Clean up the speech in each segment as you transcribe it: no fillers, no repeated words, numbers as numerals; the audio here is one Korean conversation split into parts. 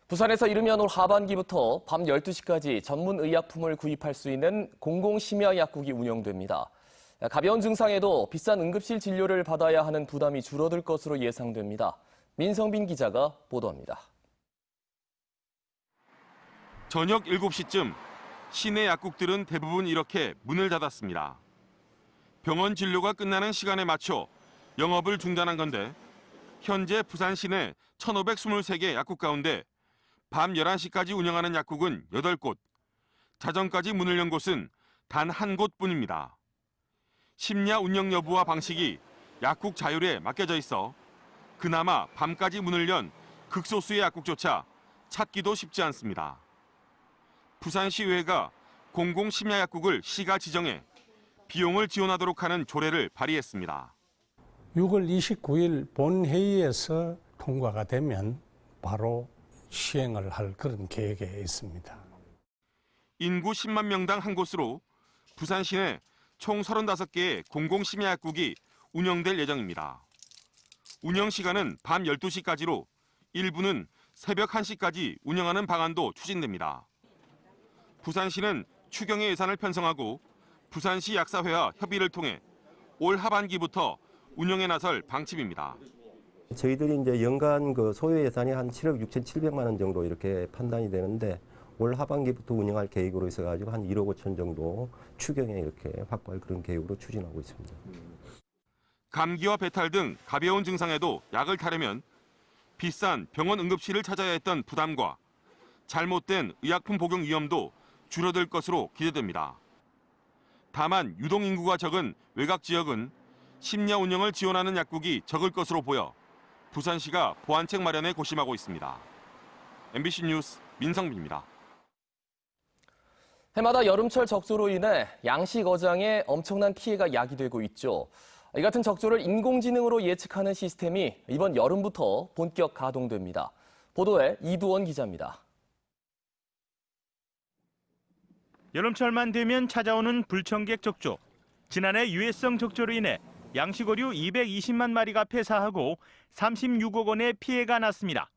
부산에서 이르면 올 하반기부터 밤 12시까지 전문 의약품을 구입할 수 있는 공공심야약국이 운영됩니다. 가벼운 증상에도 비싼 응급실 진료를 받아야 하는 부담이 줄어들 것으로 예상됩니다. 민성빈 기자가 보도합니다. 저녁 7시쯤 시내 약국들은 대부분 이렇게 문을 닫았습니다. 병원 진료가 끝나는 시간에 맞춰 영업을 중단한 건데 현재 부산 시내 1,523개 약국 가운데 밤 11시까지 운영하는 약국은 8곳, 자정까지 문을 연 곳은 단 한 곳뿐입니다. 심야 운영 여부와 방식이 약국 자율에 맡겨져 있어 그나마 밤까지 문을 연 극소수의 약국조차 찾기도 쉽지 않습니다. 부산시의회가 공공심야약국을 시가 지정해 비용을 지원하도록 하는 조례를 발의했습니다. 6월 29일 본회의에서 통과가 되면 바로 시행을 할 그런 계획에 있습니다. 인구 10만 명당 한 곳으로 부산 시내 총 35개의 공공심야약국이 운영될 예정입니다. 운영 시간은 밤 12시까지로 일부는 새벽 1시까지 운영하는 방안도 추진됩니다. 부산시는 추경의 예산을 편성하고 부산시 약사회와 협의를 통해 올 하반기부터 운영에 나설 방침입니다. 저희들이 이제 연간 소요 예산이 한 7억 6,700만 원 정도 이렇게 판단이 되는데 올 하반기부터 운영할 계획으로 있어가지고 한 1억 5천 정도 추경에 이렇게 확보할 그런 계획으로 추진하고 있습니다. 감기와 배탈 등 가벼운 증상에도 약을 타려면 비싼 병원 응급실을 찾아야 했던 부담과 잘못된 의약품 복용 위험도 줄어들 것으로 기대됩니다. 다만 유동 인구가 적은 외곽 지역은 심야 운영을 지원하는 약국이 적을 것으로 보여 부산시가 보완책 마련에 고심하고 있습니다. MBC 뉴스 민성빈입니다. 해마다 여름철 적조로 인해 양식 어장에 엄청난 피해가 야기되고 있죠. 이 같은 적조를 인공지능으로 예측하는 시스템이 이번 여름부터 본격 가동됩니다. 보도에 이두원 기자입니다. 여름철만 되면 찾아오는 불청객 적조. 지난해 유해성 적조로 인해 양식어류 220만 마리가 폐사하고 36억 원의 피해가 났습니다.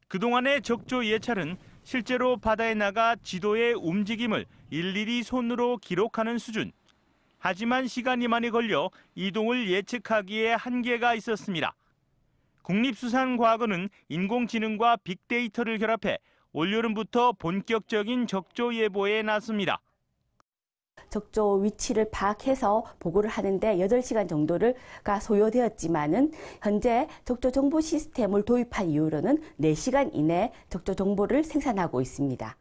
그동안의 적조 예찰은 실제로 바다에 나가 지도의 움직임을 일일이 손으로 기록하는 수준. 하지만 시간이 많이 걸려 이동을 예측하기에 한계가 있었습니다. 국립수산과학원은 인공지능과 빅데이터를 결합해 올여름부터 본격적인 적조 예보에 나섭니다. 적조 위치를 파악해서 보고를 하는데 8시간 정도가 소요되었지만은 현재 적조 정보 시스템을 도입한 이후로는 4시간 이내 적조 정보를 생산하고 있습니다.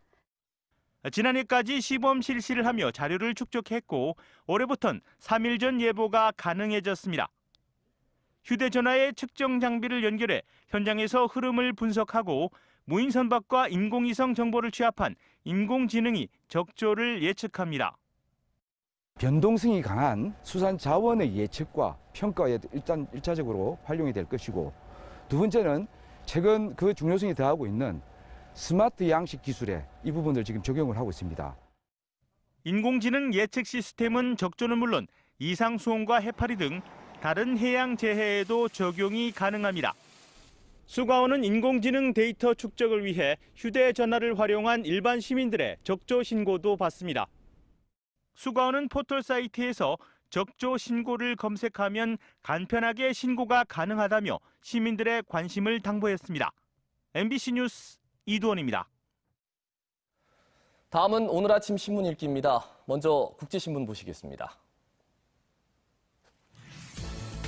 지난해까지 시범 실시를 하며 자료를 축적했고 올해부터는 3일 전 예보가 가능해졌습니다. 휴대전화에 측정 장비를 연결해 현장에서 흐름을 분석하고 무인 선박과 인공위성 정보를 취합한 인공지능이 적조를 예측합니다. 변동성이 강한 수산 자원의 예측과 평가에 일단 1차적으로 활용이 될 것이고 두 번째는 최근 그 중요성이 더하고 있는 스마트 양식 기술에 이 부분을 지금 적용을 하고 있습니다. 인공지능 예측 시스템은 적조는 물론 이상 수온과 해파리 등 다른 해양 재해에도 적용이 가능합니다. 수과원은 인공지능 데이터 축적을 위해 휴대전화를 활용한 일반 시민들의 적조 신고도 받습니다. 수과원은 포털 사이트에서 적조 신고를 검색하면 간편하게 신고가 가능하다며 시민들의 관심을 당부했습니다. MBC 뉴스 이두원입니다. 다음은 오늘 아침 신문 읽기입니다. 먼저 국제신문 보시겠습니다.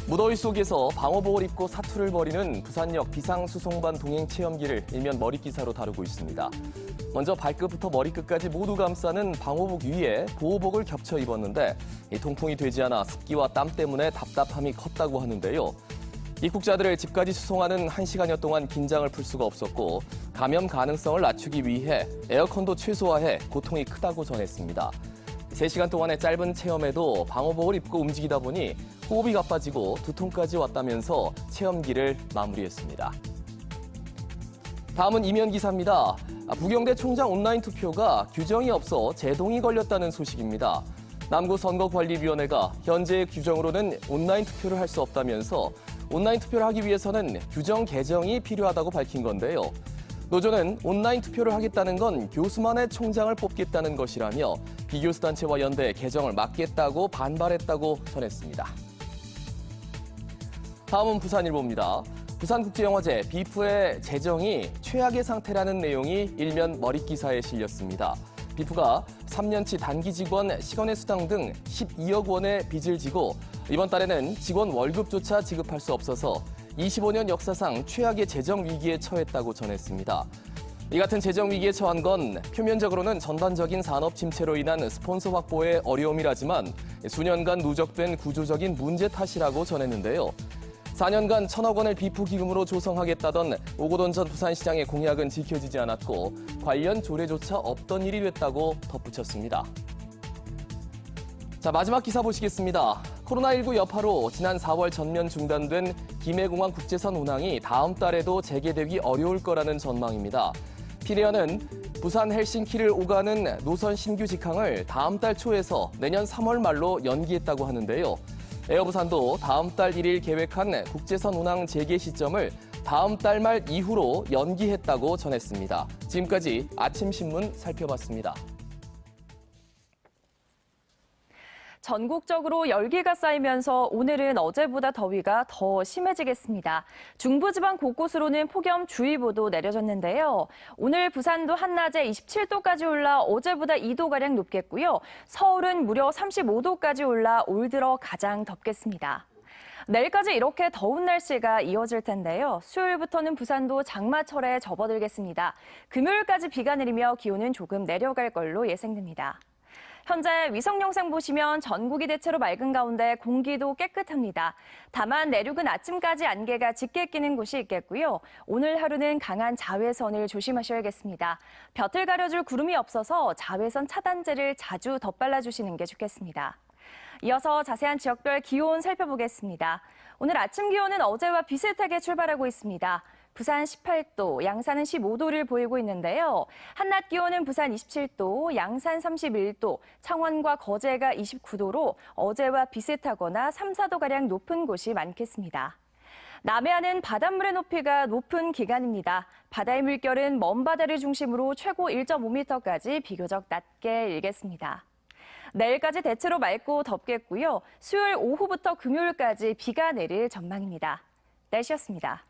무더위 속에서 방호복을 입고 사투를 벌이는 부산역 비상수송반 동행체험기를 일면 머리기사로 다루고 있습니다. 먼저 발끝부터 머리끝까지 모두 감싸는 방호복 위에 보호복을 겹쳐 입었는데 통풍이 되지 않아 습기와 땀 때문에 답답함이 컸다고 하는데요. 입국자들을 집까지 수송하는 1시간여 동안 긴장을 풀 수가 없었고 감염 가능성을 낮추기 위해 에어컨도 최소화해 고통이 크다고 전했습니다. 3시간 동안의 짧은 체험에도 방호복을 입고 움직이다 보니 호흡이 가빠지고 두통까지 왔다면서 체험기를 마무리했습니다. 다음은 이면 기사입니다. 부경대 총장 온라인 투표가 규정이 없어 제동이 걸렸다는 소식입니다. 남구선거관리위원회가 현재의 규정으로는 온라인 투표를 할 수 없다면서 온라인 투표를 하기 위해서는 규정 개정이 필요하다고 밝힌 건데요. 노조는 온라인 투표를 하겠다는 건 교수만의 총장을 뽑겠다는 것이라며 비교수단체와 연대 개정을 막겠다고 반발했다고 전했습니다. 다음은 부산일보입니다. 부산국제영화제 비프의 재정이 최악의 상태라는 내용이 일면 머릿기사에 실렸습니다. 비프가 3년치 단기 직원 시간의 수당 등 12억 원의 빚을 지고 이번 달에는 직원 월급조차 지급할 수 없어서 25년 역사상 최악의 재정 위기에 처했다고 전했습니다. 이 같은 재정 위기에 처한 건 표면적으로는 전반적인 산업 침체로 인한 스폰서 확보의 어려움이라지만 수년간 누적된 구조적인 문제 탓이라고 전했는데요. 4년간 1,000억 원을 비프 기금으로 조성하겠다던 오고돈 전 부산시장의 공약은 지켜지지 않았고 관련 조례조차 없던 일이 됐다고 덧붙였습니다. 자, 마지막 기사 보시겠습니다. 코로나19 여파로 지난 4월 전면 중단된 김해공항 국제선 운항이 다음 달에도 재개되기 어려울 거라는 전망입니다. 피레어는 부산 헬싱키를 오가는 노선 신규 직항을 다음 달 초에서 내년 3월 말로 연기했다고 하는데요. 에어부산도 다음 달 1일 계획한 국제선 운항 재개 시점을 다음 달 말 이후로 연기했다고 전했습니다. 지금까지 아침신문 살펴봤습니다. 전국적으로 열기가 쌓이면서 오늘은 어제보다 더위가 더 심해지겠습니다. 중부지방 곳곳으로는 폭염주의보도 내려졌는데요. 오늘 부산도 한낮에 27도까지 올라 어제보다 2도가량 높겠고요. 서울은 무려 35도까지 올라 올 들어 가장 덥겠습니다. 내일까지 이렇게 더운 날씨가 이어질 텐데요. 수요일부터는 부산도 장마철에 접어들겠습니다. 금요일까지 비가 내리며 기온은 조금 내려갈 걸로 예상됩니다. 현재 위성 영상 보시면 전국이 대체로 맑은 가운데 공기도 깨끗합니다. 다만 내륙은 아침까지 안개가 짙게 끼는 곳이 있겠고요. 오늘 하루는 강한 자외선을 조심하셔야겠습니다. 볕을 가려줄 구름이 없어서 자외선 차단제를 자주 덧발라주시는 게 좋겠습니다. 이어서 자세한 지역별 기온 살펴보겠습니다. 오늘 아침 기온은 어제와 비슷하게 출발하고 있습니다. 부산 18도, 양산은 15도를 보이고 있는데요. 한낮 기온은 부산 27도, 양산 31도, 창원과 거제가 29도로 어제와 비슷하거나 3, 4도가량 높은 곳이 많겠습니다. 남해안은 바닷물의 높이가 높은 기간입니다. 바다의 물결은 먼 바다를 중심으로 최고 1.5m까지 비교적 낮게 일겠습니다. 내일까지 대체로 맑고 덥겠고요. 수요일 오후부터 금요일까지 비가 내릴 전망입니다. 날씨였습니다.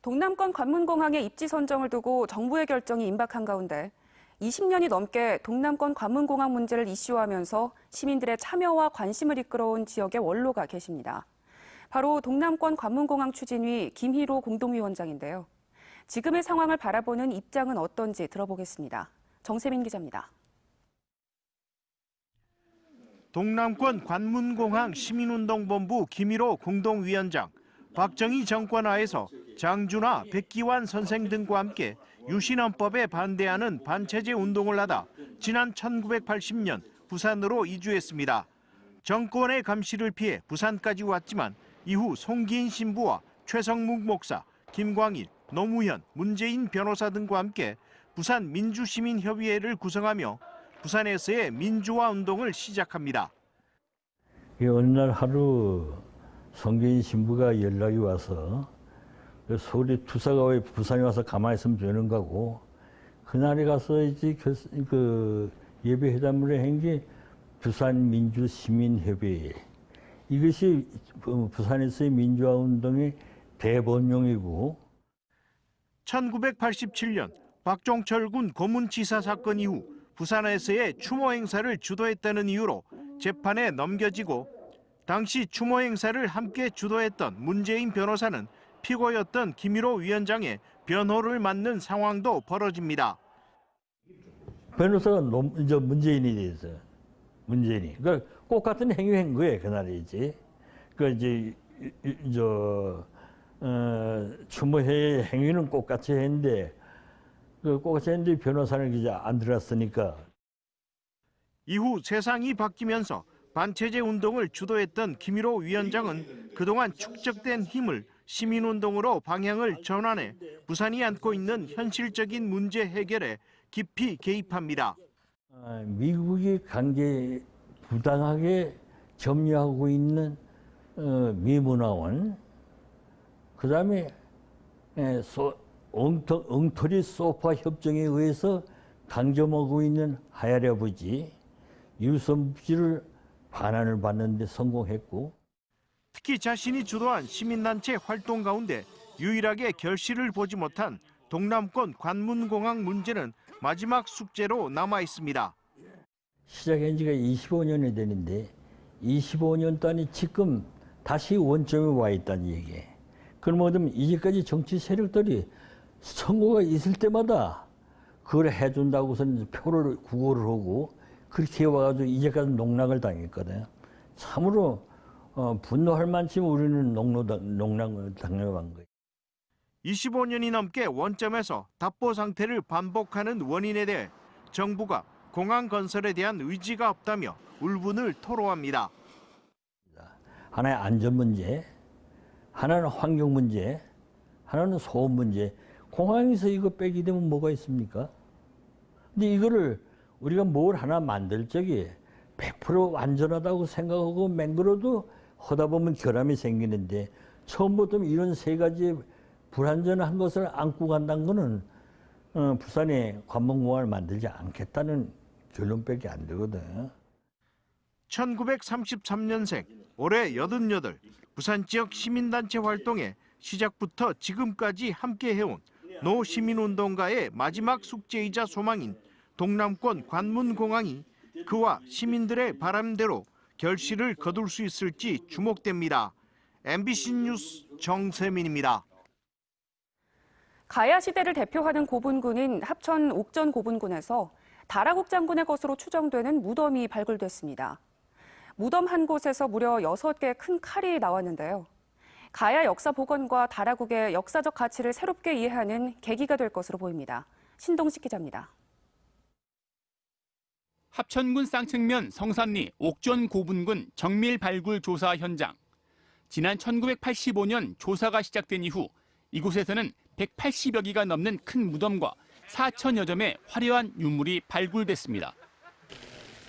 동남권 관문공항의 입지 선정을 두고 정부의 결정이 임박한 가운데 20년이 넘게 동남권 관문공항 문제를 이슈화하면서 시민들의 참여와 관심을 이끌어온 지역의 원로가 계십니다. 바로 동남권 관문공항 추진위 김희로 공동위원장인데요. 지금의 상황을 바라보는 입장은 어떤지 들어보겠습니다. 정세민 기자입니다. 동남권 관문공항 시민운동본부 김희로 공동위원장, 박정희 정권 하에서 장준하, 백기환 선생 등과 함께 유신헌법에 반대하는 반체제 운동을 하다 지난 1980년 부산으로 이주했습니다. 정권의 감시를 피해 부산까지 왔지만 이후 송기인 신부와 최성묵 목사, 김광일, 노무현, 문재인 변호사 등과 함께 부산 민주시민협의회를 구성하며 부산에서의 민주화 운동을 시작합니다. 어느 날 하루 송기인 신부가 연락이 와서 서울에 투사가 왜 부산에 와서 가만히 있으면 되는 거고, 그날에 가서 이제 그 예배회담을 한 게 부산민주시민협의회. 이것이 부산에서의 민주화 운동의 대본용이고. 1987년 박종철 군 고문치사 사건 이후 부산에서의 추모 행사를 주도했다는 이유로 재판에 넘겨지고, 당시 추모 행사를 함께 주도했던 문재인 변호사는 피고였던 김희로 위원장의 변호를 맡는 상황도 벌어집니다. 변호사가 문재인이 돼서 문재인이 그러니까 똑같은 행위한 거예요 그날에 이제 추모회 행위는 똑같이 했는데 변호사는 이제 안 들어왔으니까. 이후 세상이 바뀌면서 반체제 운동을 주도했던 김희로 위원장은 그동안 축적된 힘을 시민운동으로 방향을 전환해 부산이 안고 있는 현실적인 문제 해결에 깊이 개입합니다. 미국이 관계 부당하게 점유하고 있는 미문화원, 그다음에 엉터리 소파 협정에 의해서 강점하고 있는 하야리 아버지 유선부지를 반환을 받는 데 성공했고, 특히 자신이 주도한 시민단체 활동 가운데 유일하게 결실을 보지 못한 동남권 관문공항 문제는 마지막 숙제로 남아 있습니다. 시작한 지가 25년이 되는데 25년 동안이 지금 다시 원점에 와 있다는 얘기예요. 그러면 이제까지 정치 세력들이 선거가 있을 때마다 그걸 해준다고서는 표를 구호를 하고 그렇게 와가지고 이제까지 농락을 당했거든요. 참으로 분노할 만큼 우리는 농락을 당해간 거예요. 25년이 넘게 원점에서 답보 상태를 반복하는 원인에 대해 정부가 공항 건설에 대한 의지가 없다며 울분을 토로합니다. 하나의 안전 문제, 하나는 환경 문제, 하나는 소음 문제. 공항에서 이거 빼게 되면 뭐가 있습니까? 근데 이거를 우리가 뭘 하나 만들 적에 100% 완전하다고 생각하고 맹글어도 하다 보면 결함이 생기는데 처음부터 이런 세 가지 불완전한 것을 안고 간다는 거는 부산에 관문공항을 만들지 않겠다는 결론밖에 안 되거든. 1933년생, 올해 88, 부산 지역 시민단체 활동에 시작부터 지금까지 함께 해온 노 시민운동가의 마지막 숙제이자 소망인 동남권 관문공항이 그와 시민들의 바람대로 결실을 거둘 수 있을지 주목됩니다. MBC 뉴스 정세민입니다. 가야 시대를 대표하는 고분군인 합천 옥전 고분군에서 다라국 장군의 것으로 추정되는 무덤이 발굴됐습니다. 무덤 한 곳에서 무려 6개의 큰 칼이 나왔는데요. 가야 역사 복원과 다라국의 역사적 가치를 새롭게 이해하는 계기가 될 것으로 보입니다. 신동식 기자입니다. 합천군 쌍측면 성산리 옥전 고분군 정밀 발굴 조사 현장. 지난 1985년 조사가 시작된 이후 이곳에서는 180여 기가 넘는 큰 무덤과 4천여 점의 화려한 유물이 발굴됐습니다.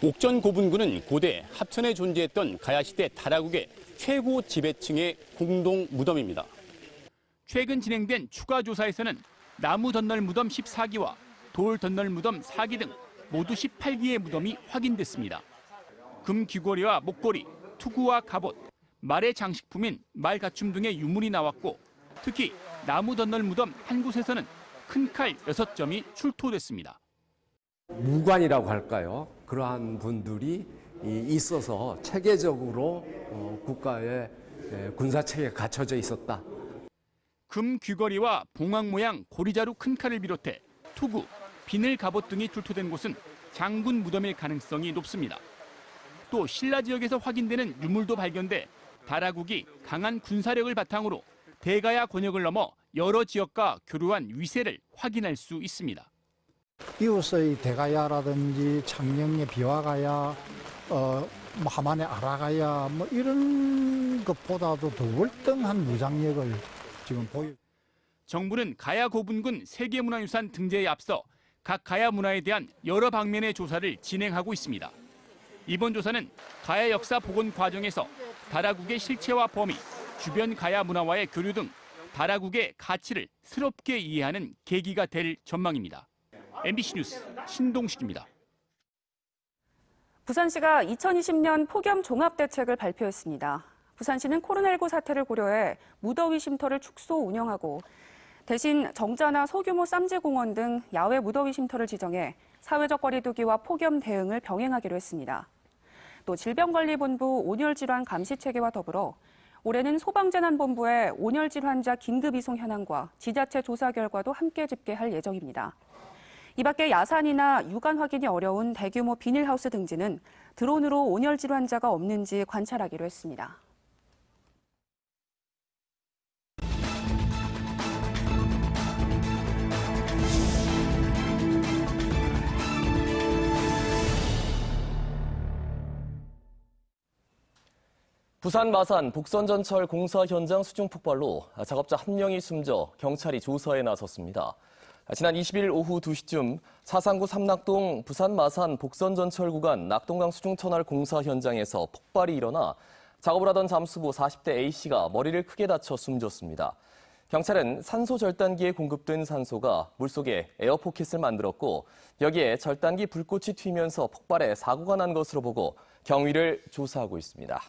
옥전 고분군은 고대 합천에 존재했던 가야시대 다라국의 최고 지배층의 공동 무덤입니다. 최근 진행된 추가 조사에서는 나무 덧널 무덤 14기와 돌 덧널 무덤 4기 등 모두 18기의 무덤이 확인됐습니다. 금 귀걸이와 목걸이, 투구와 갑옷, 말의 장식품인 말 갖춤 등의 유물이 나왔고 특히 나무 덧널 무덤 한 곳에서는 큰 칼 6점이 출토됐습니다. 무관이라고 할까요? 그러한 분들이 있어서 체계적으로 국가의 군사체계가 갖춰져 있었다. 금 귀걸이와 봉황 모양 고리자루 큰 칼을 비롯해 투구, 비늘 갑옷 등이 출토된 곳은 장군 무덤일 가능성이 높습니다. 또 신라 지역에서 확인되는 유물도 발견돼 다라국이 강한 군사력을 바탕으로 대가야 권역을 넘어 여러 지역과 교류한 위세를 확인할 수 있습니다. 이웃의 대가야라든지 창녕의 비화가야, 하만의 아라가야 이런 것보다도 더 월등한 무장력을 지금 정부는 가야 고분군 세계문화유산 등재에 앞서 각 가야 문화에 대한 여러 방면의 조사를 진행하고 있습니다. 이번 조사는 가야 역사 복원 과정에서 다라국의 실체와 범위, 주변 가야 문화와의 교류 등 다라국의 가치를 새롭게 이해하는 계기가 될 전망입니다. MBC 뉴스 신동식입니다. 부산시가 2020년 폭염 종합대책을 발표했습니다. 부산시는 코로나19 사태를 고려해 무더위 쉼터를 축소 운영하고 대신 정자나 소규모 쌈지공원 등 야외 무더위 쉼터를 지정해 사회적 거리두기와 폭염 대응을 병행하기로 했습니다. 또 질병관리본부 온열질환 감시체계와 더불어 올해는 소방재난본부의 온열질 환자 긴급 이송 현황과 지자체 조사 결과도 함께 집계할 예정입니다. 이 밖에 야산이나 유관 확인이 어려운 대규모 비닐하우스 등지는 드론으로 온열질 환자가 없는지 관찰하기로 했습니다. 부산 마산 복선전철 공사 현장 수중 폭발로 작업자 1명이 숨져 경찰이 조사에 나섰습니다. 지난 20일 오후 2시쯤 사상구 삼낙동 부산 마산 복선전철 구간 낙동강 수중터널 공사 현장에서 폭발이 일어나 작업을 하던 잠수부 40대 A씨가 머리를 크게 다쳐 숨졌습니다. 경찰은 산소 절단기에 공급된 산소가 물속에 에어포켓을 만들었고 여기에 절단기 불꽃이 튀면서 폭발해 사고가 난 것으로 보고 경위를 조사하고 있습니다.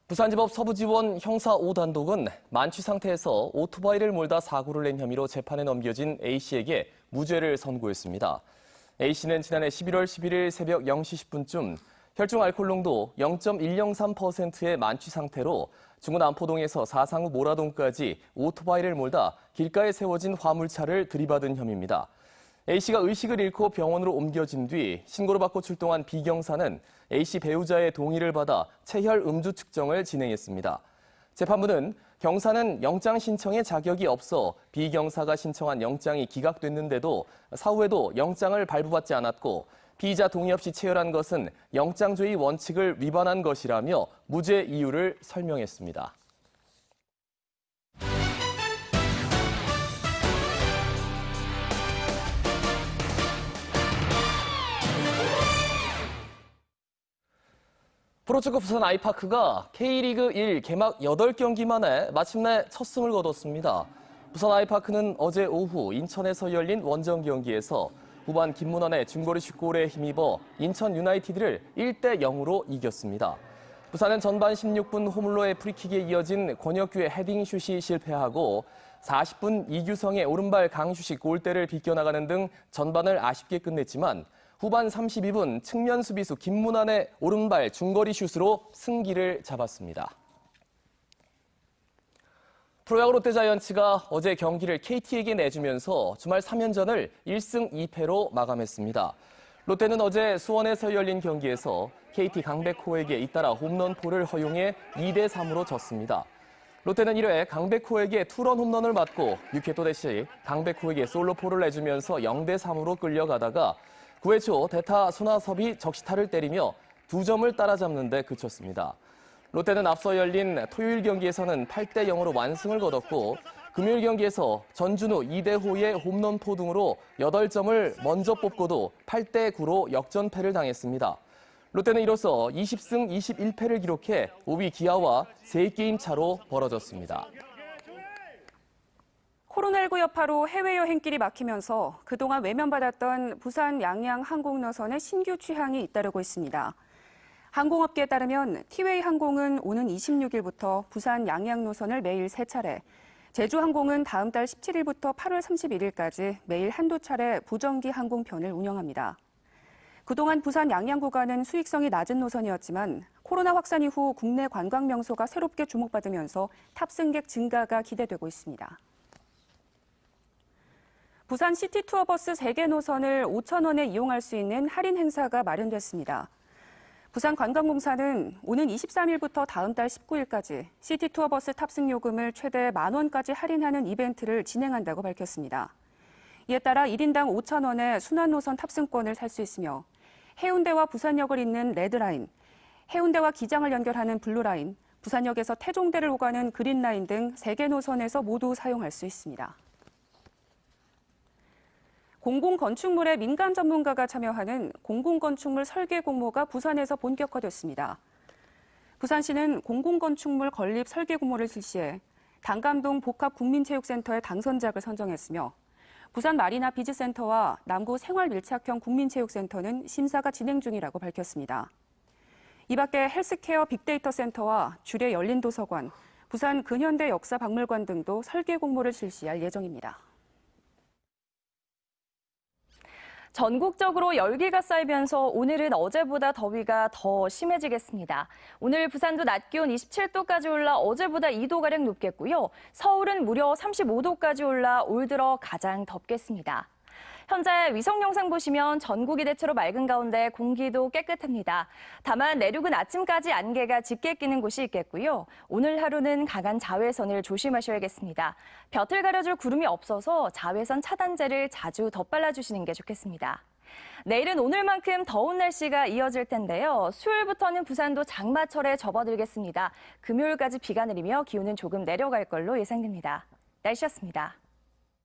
부산지법 서부지원 형사 5단독은 만취 상태에서 오토바이를 몰다 사고를 낸 혐의로 재판에 넘겨진 A씨에게 무죄를 선고했습니다. A씨는 지난해 11월 11일 새벽 0시 10분쯤 혈중 알코올 농도 0.103%의 만취 상태로 중구 남포동에서 사상후 모라동까지 오토바이를 몰다 길가에 세워진 화물차를 들이받은 혐의입니다. A씨가 의식을 잃고 병원으로 옮겨진 뒤 신고를 받고 출동한 B경사는 A씨 배우자의 동의를 받아 체혈 음주 측정을 진행했습니다. 재판부는 경사는 영장 신청에 자격이 없어 B경사가 신청한 영장이 기각됐는데도 사후에도 영장을 발부받지 않았고 피의자 동의 없이 체혈한 것은 영장조의 원칙을 위반한 것이라며 무죄 이유를 설명했습니다. 프로축구 부산 아이파크가 K리그 1 개막 8경기 만에 마침내 첫 승을 거뒀습니다. 부산 아이파크는 어제 오후 인천에서 열린 원정 경기에서 후반 김문환의 중거리 슛골에 힘입어 인천 유나이티드를 1대0으로 이겼습니다. 부산은 전반 16분 호물로의 프리킥에 이어진 권혁규의 헤딩슛이 실패하고 40분 이규성의 오른발 강슛이 골대를 비껴나가는 등 전반을 아쉽게 끝냈지만 후반 32분 측면 수비수 김문환의 오른발 중거리 슛으로 승기를 잡았습니다. 프로야구 롯데자이언츠가 어제 경기를 KT에게 내주면서 주말 3연전을 1승 2패로 마감했습니다. 롯데는 어제 수원에서 열린 경기에서 KT 강백호에게 잇따라 홈런포를 허용해 2대3으로 졌습니다. 롯데는 1회 강백호에게 투런 홈런을 맞고 6회 또다시 강백호에게 솔로포를 내주면서 0대3으로 끌려가다가 9회 초 대타 손아섭이 적시타를 때리며 2점을 따라잡는 데 그쳤습니다. 롯데는 앞서 열린 토요일 경기에서는 8대0으로 완승을 거뒀고 금요일 경기에서 전준우, 이대호의 홈런포 등으로 8점을 먼저 뽑고도 8대9로 역전패를 당했습니다. 롯데는 이로써 20승 21패를 기록해 5위 기아와 3게임 차로 벌어졌습니다. 코로나19 여파로 해외여행길이 막히면서 그동안 외면받았던 부산 양양 항공노선의 신규 취항이 잇따르고 있습니다. 항공업계에 따르면 티웨이 항공은 오는 26일부터 부산 양양 노선을 매일 3차례, 제주항공은 다음 달 17일부터 8월 31일까지 매일 한두 차례 부정기 항공편을 운영합니다. 그동안 부산 양양 구간은 수익성이 낮은 노선이었지만 코로나 확산 이후 국내 관광 명소가 새롭게 주목받으면서 탑승객 증가가 기대되고 있습니다. 부산 시티투어버스 3개 노선을 5,000원에 이용할 수 있는 할인 행사가 마련됐습니다. 부산관광공사는 오는 23일부터 다음 달 19일까지 시티투어버스 탑승 요금을 최대 10,000원까지 할인하는 이벤트를 진행한다고 밝혔습니다. 이에 따라 1인당 5,000원의 순환노선 탑승권을 살 수 있으며 해운대와 부산역을 잇는 레드라인, 해운대와 기장을 연결하는 블루라인, 부산역에서 태종대를 오가는 그린라인 등 3개 노선에서 모두 사용할 수 있습니다. 공공건축물의 민간 전문가가 참여하는 공공건축물 설계 공모가 부산에서 본격화됐습니다. 부산시는 공공건축물 건립 설계 공모를 실시해 당감동 복합국민체육센터의 당선작을 선정했으며 부산 마리나 비즈센터와 남구 생활밀착형 국민체육센터는 심사가 진행 중이라고 밝혔습니다. 이 밖에 헬스케어 빅데이터 센터와 주례 열린도서관, 부산 근현대 역사박물관 등도 설계 공모를 실시할 예정입니다. 전국적으로 열기가 쌓이면서 오늘은 어제보다 더위가 더 심해지겠습니다. 오늘 부산도 낮 기온 27도까지 올라 어제보다 2도가량 높겠고요. 서울은 무려 35도까지 올라 올 들어 가장 덥겠습니다. 현재 위성 영상 보시면 전국이 대체로 맑은 가운데 공기도 깨끗합니다. 다만 내륙은 아침까지 안개가 짙게 끼는 곳이 있겠고요. 오늘 하루는 강한 자외선을 조심하셔야겠습니다. 볕을 가려줄 구름이 없어서 자외선 차단제를 자주 덧발라주시는 게 좋겠습니다. 내일은 오늘만큼 더운 날씨가 이어질 텐데요. 수요일부터는 부산도 장마철에 접어들겠습니다. 금요일까지 비가 내리며 기온은 조금 내려갈 걸로 예상됩니다. 날씨였습니다.